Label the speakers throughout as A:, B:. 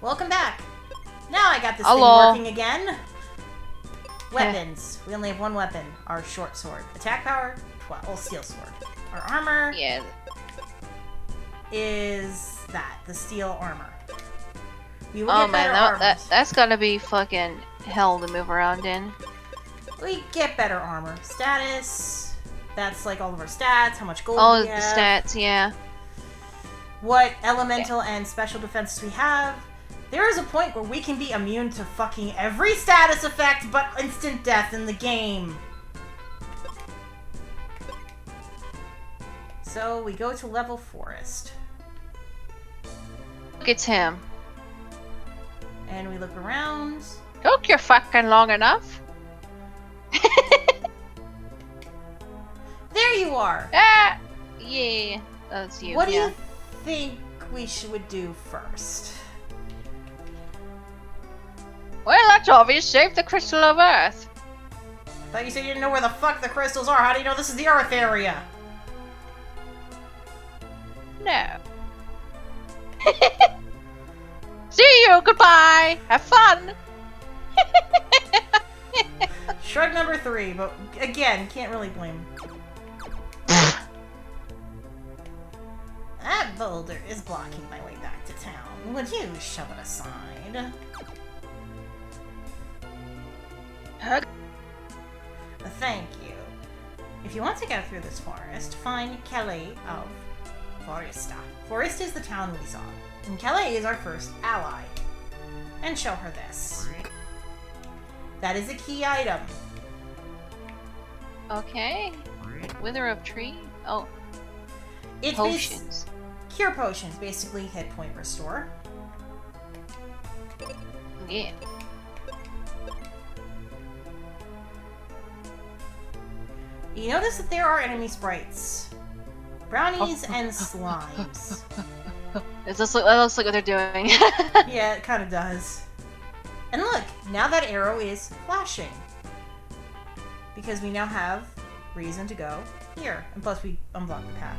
A: Welcome back. Now I got this
B: Hello.
A: thing working again. Weapons. We only have one weapon. Our short sword. Attack power, 12. Well, steel sword. Our armor is that. The steel armor. We will get better armor.
B: That's gotta be fucking hell to move around in.
A: We get better armor. Status. That's like all of our stats. How much gold
B: All
A: we
B: of
A: have.
B: the stats, yeah.
A: What elemental and special defenses we have. There is a point where we can be immune to fucking every status effect but instant death in the game. So we go to level forest.
B: Look, it's him.
A: And we look around.
B: Took you fucking long enough.
A: There you are!
B: Ah! Yeah, that's you.
A: What do you think we should do first?
B: Well, that's obvious. Save the Crystal of Earth.
A: I thought you said you didn't know where the fuck the crystals are. How do you know this is the Earth area?
B: No. See you. Goodbye. Have fun.
A: Shrug number 3, but again, can't really blame him. That boulder is blocking my way back to town. Would you shove it aside? Thank you. If you want to go through this forest, find Kelly of Foresta. Forest is the town we saw, and Kelly is our first ally. And show her this. That is a key item.
B: Okay. Wither of tree. Oh.
A: It's
B: Potions.
A: Cure potions, basically hit point restore.
B: Yeah.
A: You notice that there are enemy sprites. Brownies and slimes.
B: That looks like what they're doing.
A: Yeah, it kind of does. And look, now that arrow is flashing. Because we now have reason to go here. And plus we unblock the path.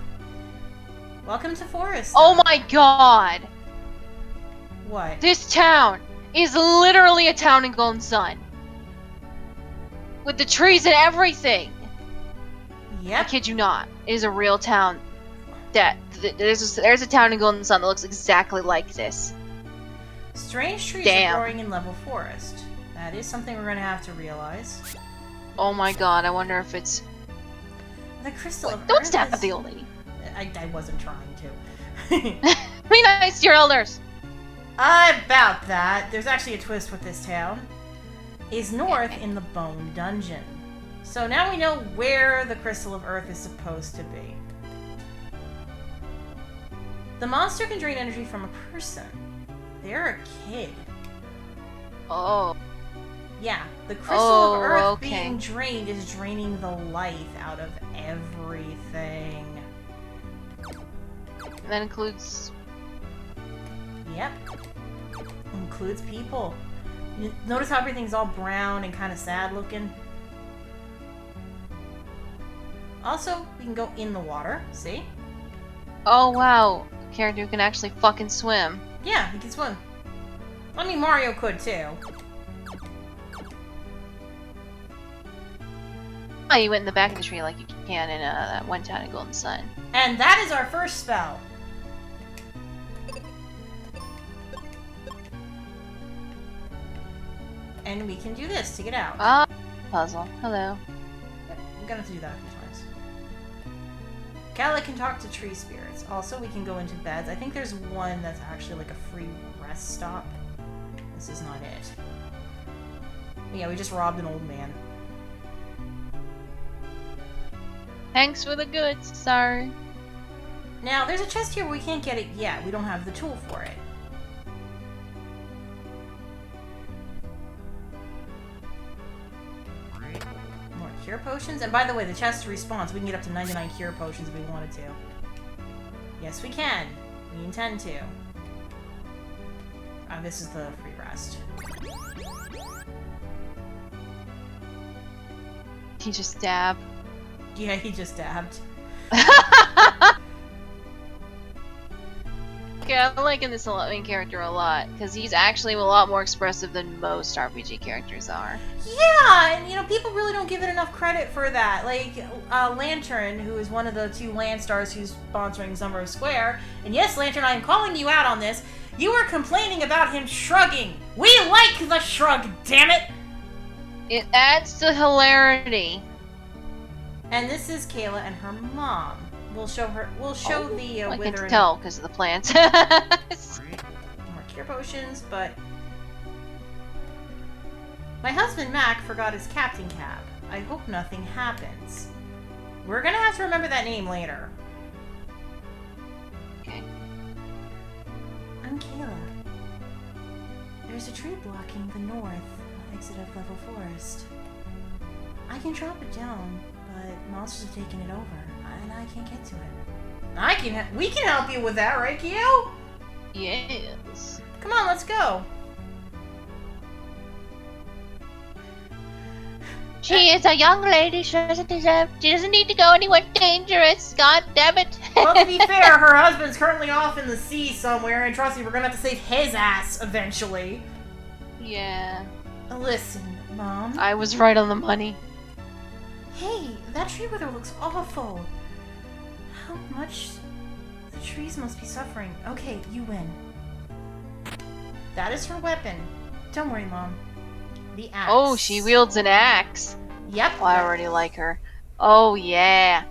A: Welcome to Forest.
B: Oh my god!
A: What?
B: This town is literally a town in Golden Sun. With the trees and everything! I
A: Yep.
B: kid you not. It is a real town. There's a town in Golden Sun that looks exactly like this.
A: Strange trees
B: Damn.
A: are growing in level forest. That is something we're going to have to realize.
B: Oh my god, I wonder if it's...
A: The crystal of
B: Don't
A: Earth
B: stab
A: is...
B: the old lady.
A: I wasn't trying to.
B: Be nice to your elders!
A: About that, there's actually a twist with this town. Is north in the Bone Dungeon. So now we know where the Crystal of Earth is supposed to be. The monster can drain energy from a person. They're a kid.
B: Oh.
A: Yeah, the Crystal of Earth
B: okay.
A: being drained is draining the life out of everything.
B: And that includes...
A: Yep. Includes people. Notice how everything's all brown and kind of sad looking? Also, we can go in the water, see?
B: Oh wow, a character who can actually fucking swim.
A: Yeah, he can swim. I mean, Mario could too.
B: Oh, you went in the back of the tree like you can in that one town in Golden Sun.
A: And that is our first spell. And we can do this to get out.
B: Ah, puzzle. Hello.
A: I'm gonna have to do that a few times. Calla can talk to tree spirits. Also, we can go into beds. I think there's one that's actually like a free rest stop. This is not it. But yeah, we just robbed an old man.
B: Thanks for the goods, sorry.
A: Now, there's a chest here, but we can't get it yet. We don't have the tool for it. More cure potions. And by the way, the chest respawns. We can get up to 99 cure potions if we wanted to. Yes, we can. We intend to. This is the free rest.
B: He just stabbed.
A: Yeah, he just dabbed.
B: I'm liking this main character a lot because he's actually a lot more expressive than most RPG characters are.
A: Yeah, and you know, people really don't give it enough credit for that. Like, Lantern, who is one of the 2 land stars who's sponsoring Summer of Square, and yes, Lantern, I am calling you out on this. You were complaining about him shrugging. We like the shrug, damn it!
B: It adds to hilarity.
A: And this is Kayla and her mom. We'll show the
B: I
A: wither
B: can
A: and
B: tell because of the plants.
A: more cure potions, but my husband Mac forgot his captain cap. I hope nothing happens. We're gonna have to remember that name later.
B: Okay.
A: I'm Kayla. There's a tree blocking the north exit of Level Forest. I can chop it down, but monsters have taken it over, and I can't get to it. We can help you with that, right, Kyo?
B: Yes.
A: Come on, let's go.
B: She is a young lady. She doesn't need to go anywhere dangerous. God damn it.
A: Well, to be fair, her husband's currently off in the sea somewhere, and trust me, we're gonna have to save his ass eventually.
B: Yeah.
A: Listen, Mom.
B: I was right on the money.
A: Hey, that tree wither looks awful. How much the trees must be suffering. Okay, you win. That is her weapon. Don't worry, Mom. The axe.
B: Oh, she wields an axe.
A: Yep.
B: Oh, I already like her. Oh, yeah.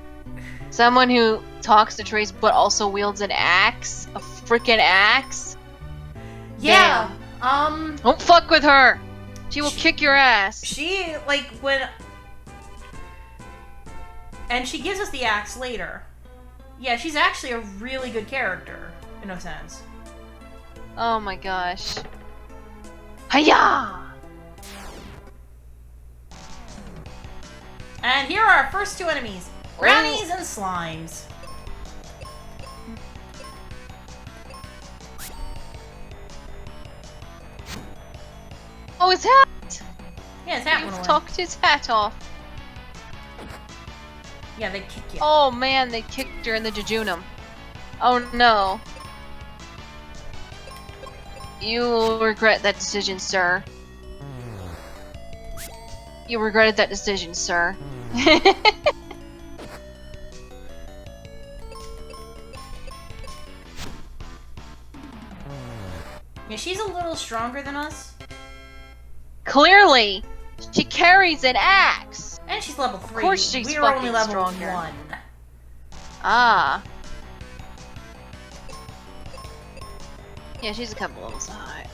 B: Someone who talks to trees but also wields an axe? A freaking axe?
A: Yeah.
B: Damn. Don't fuck with her. She will kick your ass.
A: She, like, when... And she gives us the axe later. Yeah, she's actually a really good character, in a sense.
B: Oh my gosh. Hiya!
A: And here are our first 2 enemies. Brownies and slimes.
B: Oh, his hat!
A: Yeah, his hat went
B: You've
A: away.
B: talked his hat off.
A: Yeah, they kick you.
B: Oh man, they kicked her in the jejunum. Oh no. You will regret that decision, sir. You regretted that decision, sir.
A: Yeah, she's a little stronger than us.
B: Clearly, she carries an axe.
A: And she's level 3.
B: Of course she's
A: we were only
B: fucking
A: level
B: stronger.
A: 1.
B: Ah. Yeah, she's a couple levels high.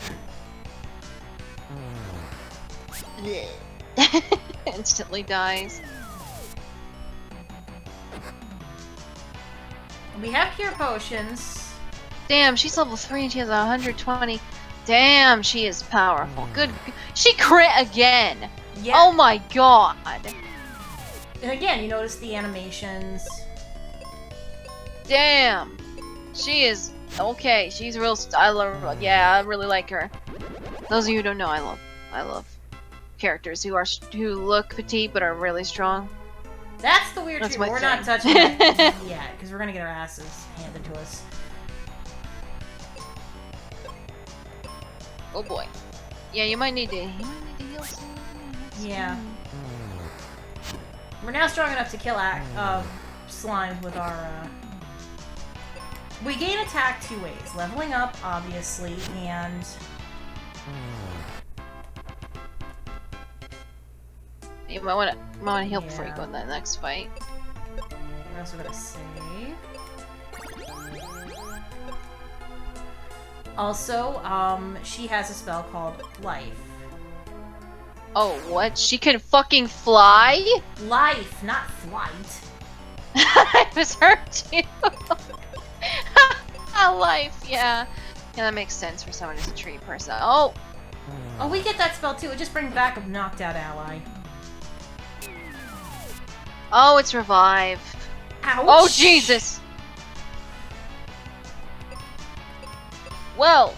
B: Instantly dies.
A: We have cure potions.
B: Damn, she's level 3 and she has 120. Damn, she is powerful. Good. She crit again.
A: Yeah.
B: Oh my god.
A: And again, you notice the animations.
B: Damn. She is okay. She's real. I love. Yeah, I really like her. Those of you who don't know, I love characters who look petite but are really strong.
A: That's the weird
B: That's
A: treatment.
B: my
A: We're not
B: thing.
A: touching it yet, because we're gonna get our asses handed to us.
B: Oh boy. Yeah, you might need to heal some.
A: Yeah. We're now strong enough to kill slimes with our, We gain attack 2 ways. Leveling up, obviously, and...
B: You might wanna heal before you go in that next fight.
A: We're also gonna save. Also, she has a spell called Life.
B: Oh, what? She can fucking fly?
A: Life, not flight.
B: I misheard you. Life, yeah. Yeah, that makes sense for someone who's a tree person. Oh!
A: Oh, we get that spell too. It just brings back a knocked out ally.
B: Oh, it's revive.
A: Ouch!
B: Oh, Jesus! Well,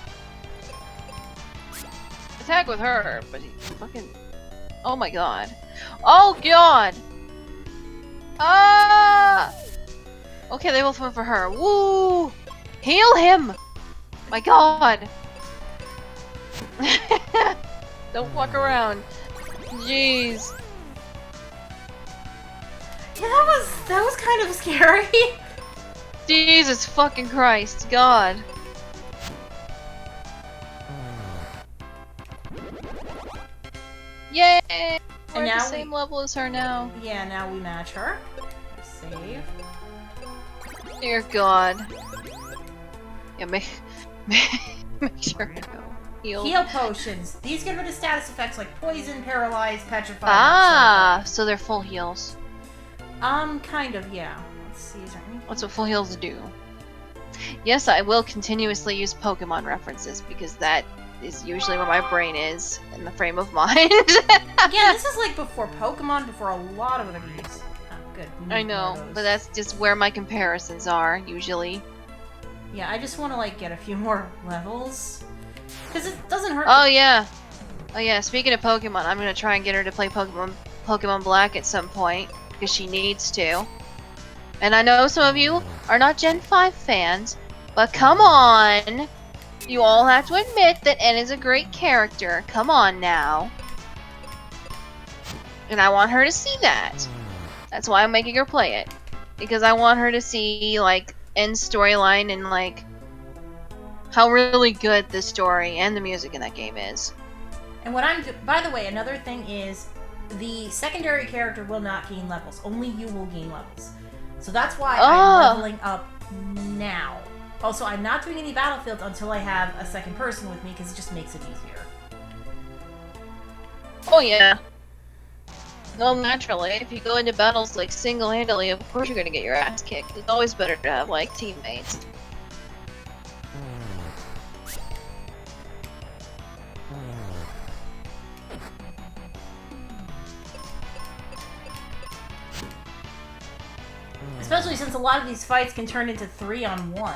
B: attack with her, but he fucking. Oh my god. Oh god! Ah! Okay, they both went for her. Woo! Heal him! My god! Don't fuck around. Jeez.
A: Yeah, that was kind of scary.
B: Jesus fucking Christ, God. Yay! We're at the same level as her now.
A: Yeah, now we match her. Save.
B: Dear God. Yeah, make sure to go.
A: Heal potions. These get rid of status effects like poison, paralyze, petrify.
B: Ah, so they're full heals.
A: Kind of, yeah. Let's see, is there anything?
B: What's what full heals do? Yes, I will continuously use Pokemon references because that is usually where my brain is in the frame of mind.
A: Again, this is like before Pokemon, before a lot of other games. Oh, good.
B: I know, but that's just where my comparisons are usually.
A: Yeah, I just want to like get a few more levels because it doesn't hurt.
B: Oh yeah, oh yeah. Speaking of Pokemon, I'm gonna try and get her to play Pokemon Black at some point because she needs to. And I know some of you are not Gen 5 fans, but come on! You all have to admit that N is a great character. Come on now. And I want her to see that. That's why I'm making her play it. Because I want her to see, like, N's storyline and, like, how really good the story and the music in that game is.
A: And what by the way, another thing is the secondary character will not gain levels. Only you will gain levels. So that's why I'm leveling up now. Also, I'm not doing any battlefields until I have a second person with me because it just makes it easier.
B: Oh yeah. Well, naturally, if you go into battles like single-handedly, of course you're gonna get your ass kicked. It's always better to have like teammates.
A: Especially since a lot of these fights can turn into 3-on-1.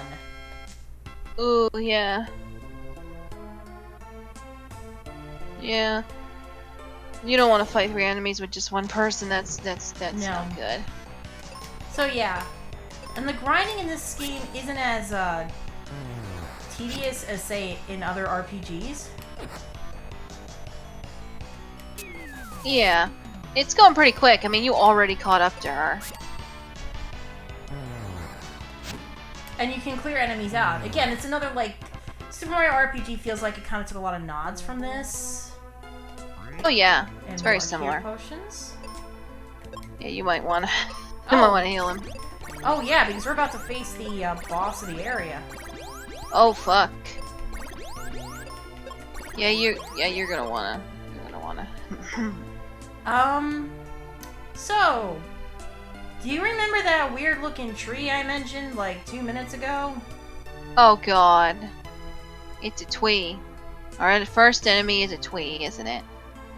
B: Ooh, yeah. Yeah. You don't want to fight 3 enemies with just one person. That's no. Not good.
A: So yeah, and the grinding in this game isn't as tedious as say in other RPGs.
B: Yeah, it's going pretty quick. I mean, you already caught up to her.
A: And you can clear enemies out. Again, it's another, like, Super Mario RPG feels like it kind of took a lot of nods from this.
B: Oh yeah,
A: and
B: it's very similar.
A: Potions.
B: Yeah, you might want to. You might want to heal him.
A: Oh yeah, because we're about to face the boss of the area.
B: Oh fuck. Yeah, you're gonna wanna.
A: So, do you remember that weird-looking tree I mentioned like 2 minutes ago?
B: Oh god. It's a Twee. Our first enemy is a Twee, isn't it?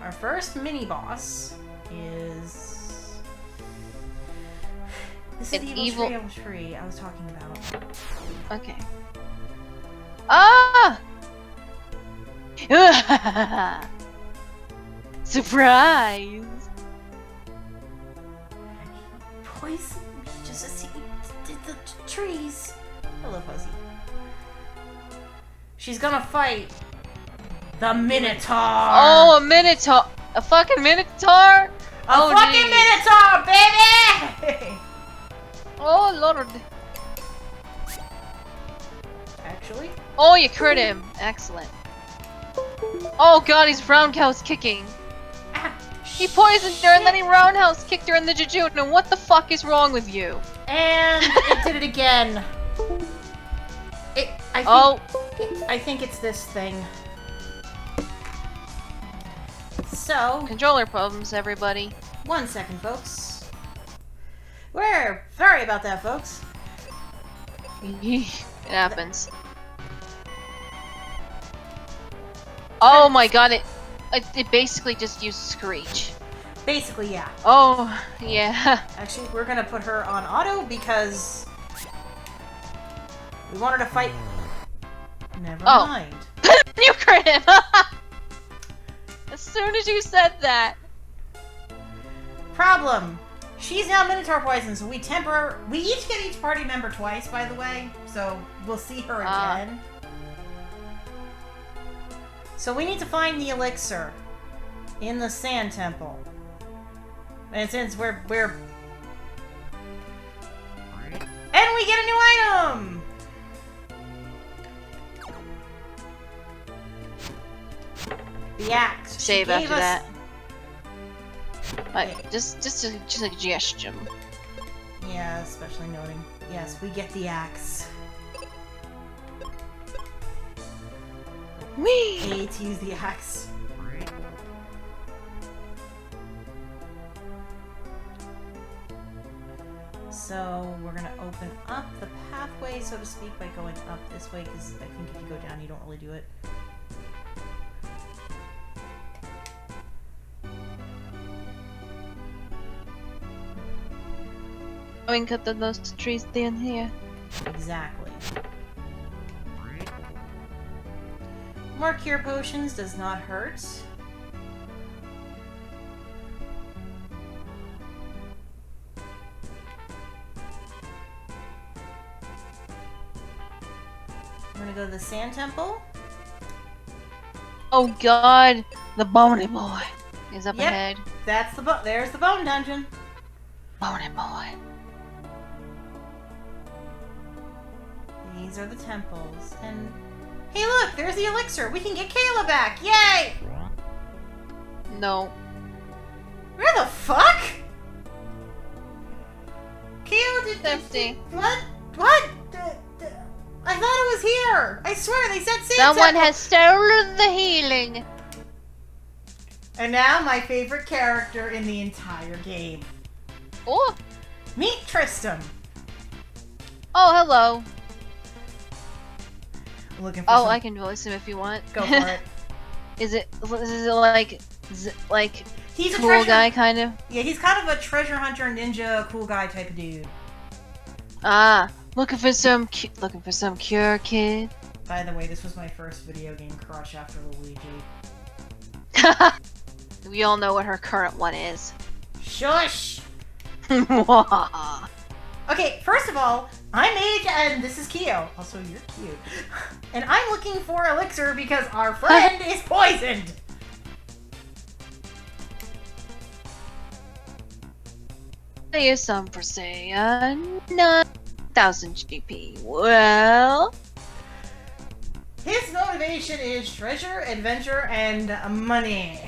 A: Our first mini-boss is... This is the evil tree I was talking about.
B: Okay. Ah! Surprise!
A: Poison me just as he did the trees. Hello, Fuzzy. She's gonna fight the Minotaur.
B: Oh, a Minotaur! A fucking Minotaur!
A: A fucking Minotaur, baby!
B: Oh lord.
A: Actually?
B: Oh, you crit him. Excellent. Oh god, he's roundhouse kicking. He poisoned her and then he roundhouse kicked her in the jejune. What the fuck is wrong with you?
A: And it did it again. I think it's this thing. So...
B: Controller problems, everybody.
A: 1 second, folks. We're sorry about that, folks.
B: It happens. Oh my god, it basically just used Screech.
A: Basically, yeah.
B: Oh, yeah.
A: Actually, we're gonna put her on auto because we want her to fight. Never mind.
B: You crit him! As soon as you said that.
A: Problem. She's now Minotaur poison, so we each get each party member twice, by the way. So we'll see her again. So we need to find the elixir in the sand temple. And since we're... And we get a new item! The axe.
B: Save
A: She gave
B: after
A: us...
B: that. Like, just a suggestion.
A: Yeah, especially noting. Yes, we get the axe.
B: Whee!
A: A to use the axe. So we're gonna open up the pathway, so to speak, by going up this way, because I think if you go down, you don't really do it.
B: We can cut those trees down here.
A: Exactly. More cure potions does not hurt. We're gonna go to the sand temple.
B: Oh god, the bony boy is up
A: Yep.
B: ahead.
A: That's the there's the bone dungeon.
B: Bony boy.
A: These are the temples, and hey, look, there's the elixir. We can get Kayla back. Yay!
B: No.
A: Where the fuck? Kayla did
B: Empty.
A: What? What? I thought it was here. I swear they said sand
B: Someone
A: temple.
B: has stolen the healing.
A: And now my favorite character in the entire game.
B: Oh.
A: Meet Tristan.
B: Oh, hello.
A: Looking for
B: Oh,
A: some...
B: I can voice him if you want.
A: Go for it.
B: Is it like
A: He's a
B: cool
A: treasure...
B: guy kind of?
A: Yeah, he's kind of a treasure hunter, ninja, cool guy type of dude.
B: Ah, looking for some cure, kid.
A: By the way, this was my first video game crush after Luigi.
B: We all know what her current one is.
A: Shush!
B: Mwah.
A: Okay, first of all, I'm Age and this is Kyo. Also, you're cute. And I'm looking for elixir because our friend is poisoned!
B: There's some for say 9,000 GP. Well,
A: His motivation is treasure, adventure, and money.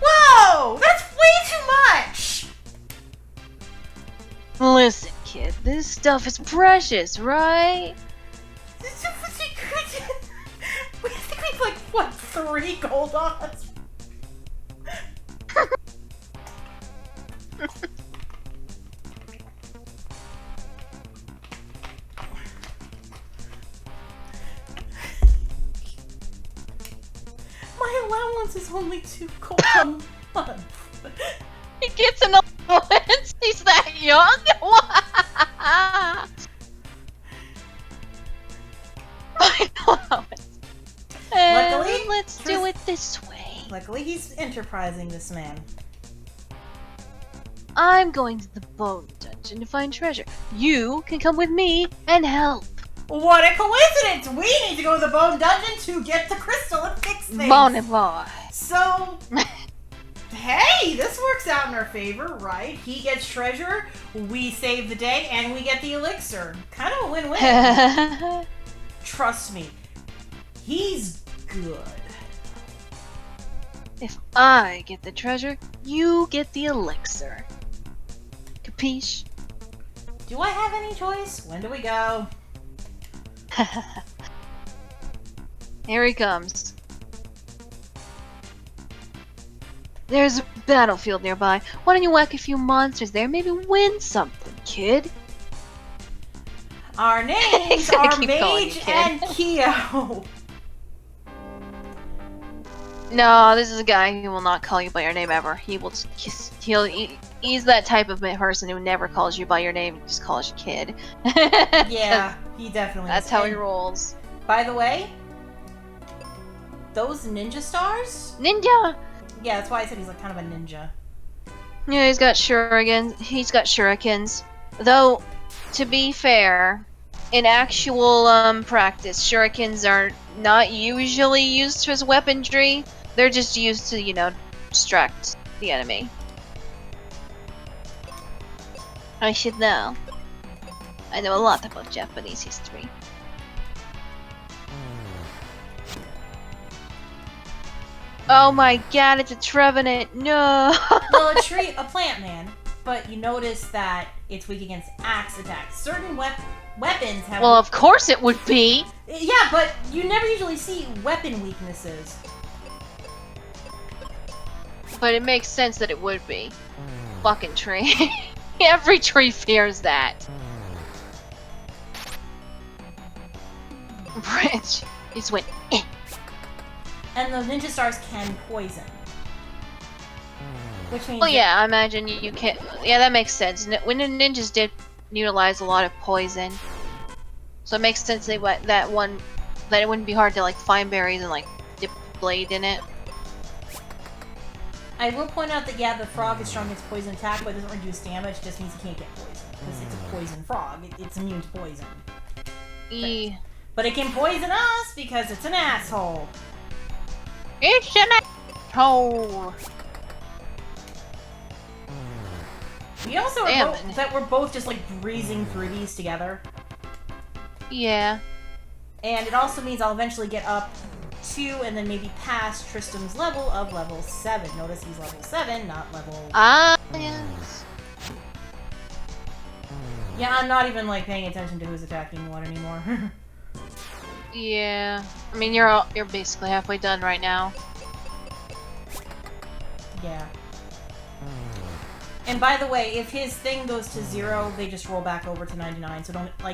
A: Whoa! That's way too much!
B: listen, kid, this stuff is precious, right?
A: We think we've like, what, 3 gold odds? My allowance is only 2 gold a month.
B: He gets an allowance. He's that young. My allowance.
A: Luckily,
B: let's do it this way.
A: Luckily, he's enterprising, this man.
B: I'm going to the bone dungeon to find treasure. You can come with me and help.
A: What a coincidence! We need to go to the bone dungeon to get the crystal and fix things.
B: Bony boy.
A: So, hey, this works out in our favor, right? He gets treasure, we save the day, and we get the elixir. Kind of a win-win. Trust me, he's good.
B: If I get the treasure, you get the elixir. Capiche?
A: Do I have any choice? When do we go?
B: Here he comes. There's a battlefield nearby. Why don't you whack a few monsters there? Maybe win something, kid.
A: Our names
B: gonna
A: are
B: keep calling you
A: Mage
B: kid.
A: and Kyo.
B: No, this is a guy who will not call you by your name ever. He will. He's that type of person who never calls you by your name. He just calls you kid.
A: Yeah, he definitely
B: That's
A: is.
B: how he
A: And
B: rolls.
A: by the way, those ninja stars?
B: Ninja.
A: Yeah, that's why I said he's like kind of a ninja.
B: Yeah, he's got shurikens. He's got shurikens. Though, to be fair, in actual practice, shurikens are not usually used as weaponry. They're just used to, you know, distract the enemy. I should know. I know a lot about Japanese history. Oh my god, it's a Trevenant! No!
A: Well, a plant man, but you notice that it's weak against axe attacks. Certain weapons have.
B: Well, of course it would be!
A: Yeah, but you never usually see weapon weaknesses.
B: But it makes sense that it would be. Fucking tree. Every tree fears that. Bridge. He just went, eh.
A: And the ninja stars can poison. Which means.
B: Well, yeah, I imagine you can. Yeah, that makes sense. When the ninjas did utilize a lot of poison, so it makes sense that it wouldn't be hard to like find berries and like dip a blade in it.
A: I will point out that yeah, the frog is strong against poison attack, but it doesn't reduce damage. It just means it can't get poisoned because it's a poison frog. It's immune to poison. But it can poison us because it's an asshole.
B: It's an asshole.
A: We also are that we're both just like breezing through these together.
B: Yeah.
A: And it also means I'll eventually get up to and then maybe past Tristram's level of level 7. Notice he's level 7, not level.
B: Ah, yes.
A: Yeah, I'm not even like paying attention to who's attacking what anymore.
B: Yeah. I mean, you're basically halfway done right now.
A: Yeah. And by the way, if his thing goes to 0, they just roll back over to 99. So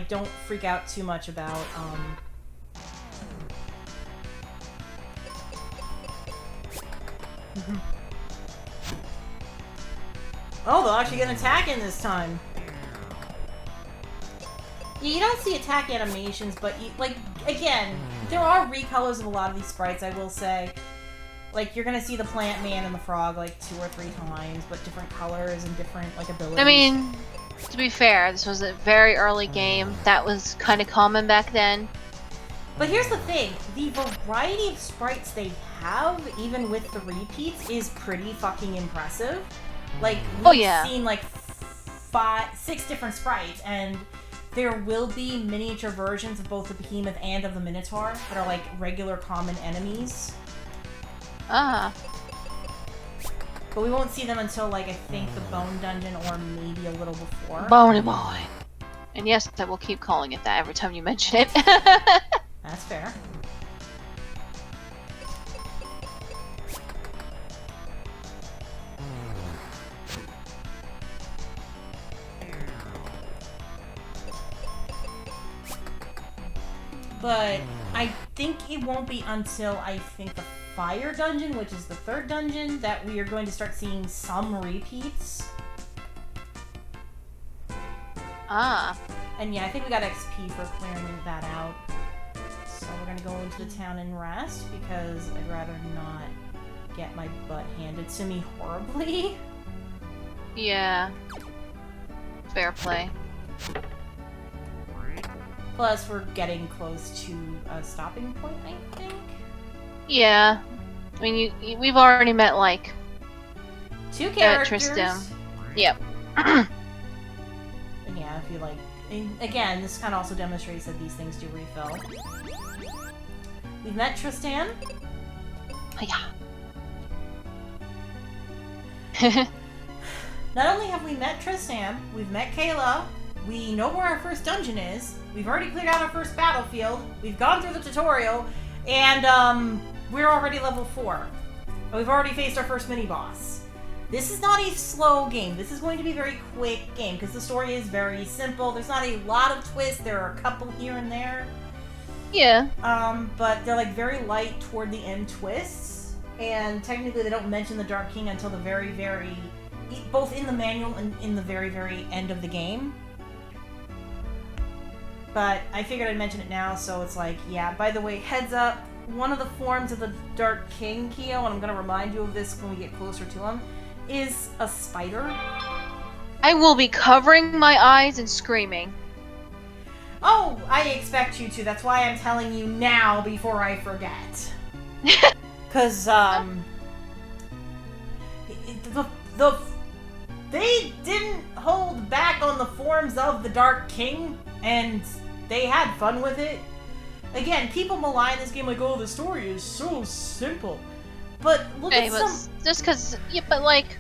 A: don't freak out too much about Oh, they'll actually get an attack in this time. Yeah, you don't see attack animations, but like again, there are recolors of a lot of these sprites. I will say, like you're gonna see the plant man and the frog like 2 or 3 times, but different colors and different like abilities.
B: I mean, to be fair, this was a very early game. That was kind of common back then.
A: But here's the thing: the variety of sprites they have, even with the repeats, is pretty fucking impressive. Like we've seen like 6 different sprites, and there will be miniature versions of both the Behemoth and of the Minotaur that are like regular common enemies.
B: Ah.
A: But we won't see them until like I think the Bone Dungeon or maybe a little before.
B: Bony boy. And yes, I will keep calling it that every time you mention it.
A: That's fair. But I think it won't be until I think the Fire Dungeon, which is the 3rd dungeon, that we are going to start seeing some repeats.
B: Ah.
A: And yeah, I think we got XP for clearing that out. So we're gonna go into the town and rest, because I'd rather not get my butt handed to me horribly.
B: Yeah. Fair play.
A: Plus, we're getting close to a stopping point, I think.
B: Yeah. I mean, we've already met, like...
A: 2 characters.
B: Tristram. Yep.
A: And yeah, if you like... And again, this kind of also demonstrates that these things do refill. We've met Tristan.
B: Yeah.
A: Not only have we met Tristan, we've met Kayla, we know where our first dungeon is, we've already cleared out our first battlefield, we've gone through the tutorial, and we're already level 4. And we've already faced our first mini-boss. This is not a slow game. This is going to be a very quick game, because the story is very simple. There's not a lot of twists. There are a couple here and there.
B: Yeah.
A: But they're like very light toward the end twists. And technically they don't mention the Dark King until the very, very... both in the manual and in the very, very end of the game. But I figured I'd mention it now, so it's like, yeah, by the way, heads up, one of the forms of the Dark King, Kyo, and I'm going to remind you of this when we get closer to him, is a spider.
B: I will be covering my eyes and screaming.
A: Oh, I expect you to. That's why I'm telling you now before I forget. Because, they didn't hold back on the forms of the Dark King, and they had fun with it. Again, people malign this game like, oh, the story is so simple. But look at some...
B: Just because, yeah, but like,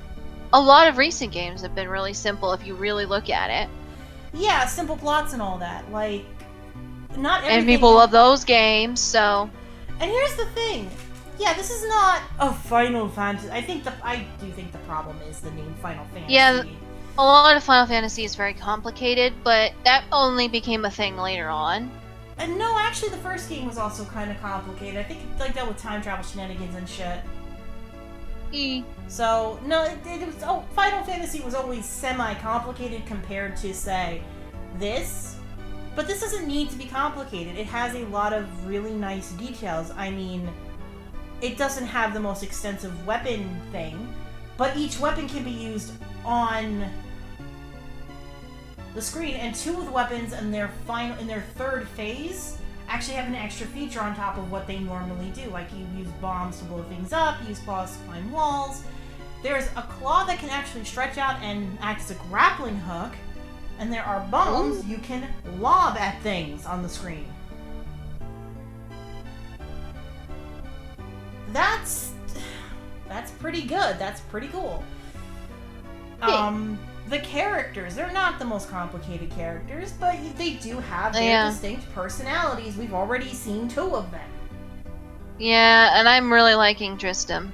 B: a lot of recent games have been really simple if you really look at it.
A: Yeah, simple plots and all that. Like, not everything...
B: And people love those games, so...
A: And here's the thing. Yeah, this is not a Final Fantasy. I do think the problem is the name Final Fantasy.
B: Yeah, a lot of Final Fantasy is very complicated, but that only became a thing later on.
A: And no, actually, the first game was also kind of complicated. I think it like dealt with time travel shenanigans and shit. So no, it was. Oh, Final Fantasy was always semi-complicated compared to say this, but this doesn't need to be complicated. It has a lot of really nice details. I mean, it doesn't have the most extensive weapon thing, but each weapon can be used on the screen, and two of the weapons in their third phase actually have an extra feature on top of what they normally do. Like, you use bombs to blow things up, you use claws to climb walls. There's a claw that can actually stretch out and act as a grappling hook, and there are bombs you can lob at things on the screen. That's pretty good. That's pretty cool. The characters, they're not the most complicated characters, but they do have their distinct personalities. We've already seen two of them.
B: Yeah, and I'm really liking Tristram.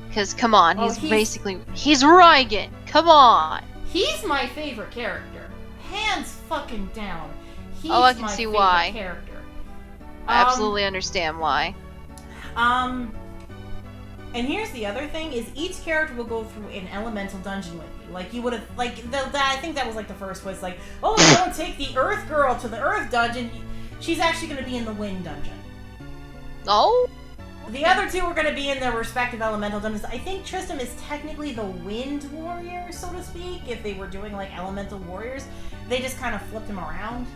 B: Because, come on, he's Reigen! Come on!
A: He's my favorite character. Hands fucking down. He's
B: I can see why.
A: Character.
B: I absolutely understand why.
A: And here's the other thing, is each character will go through an elemental dungeon with you. Like, you would have, like, I think that was, like, the first was, like, oh, you don't take the Earth Girl to the Earth Dungeon. She's actually going to be in the Wind Dungeon.
B: Oh?
A: The other two are going to be in their respective elemental dungeons. I think Tristram is technically the Wind Warrior, so to speak, if they were doing, like, Elemental Warriors. They just kind of flipped him around.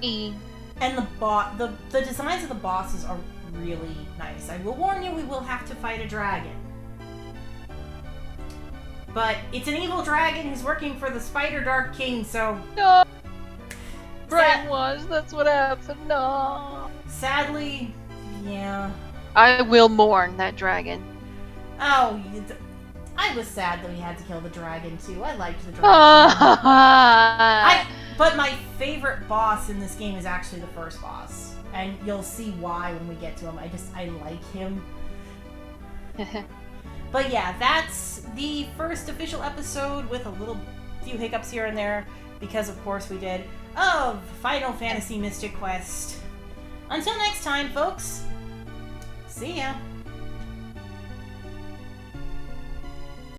A: And the designs of the bosses are really nice. I will warn you, we will have to fight a dragon. But it's an evil dragon who's working for the Spider Dark King, so...
B: No! Brainwashed, that's what happened, no!
A: Sadly, yeah.
B: I will mourn that dragon.
A: Oh, I was sad that we had to kill the dragon, too. I liked the dragon. But my favorite boss in this game is actually the first boss. And you'll see why when we get to him. I like him. But yeah, that's the first official episode with a few hiccups here and there, because of course we did, of Final Fantasy Mystic Quest. Until next time, folks, see ya!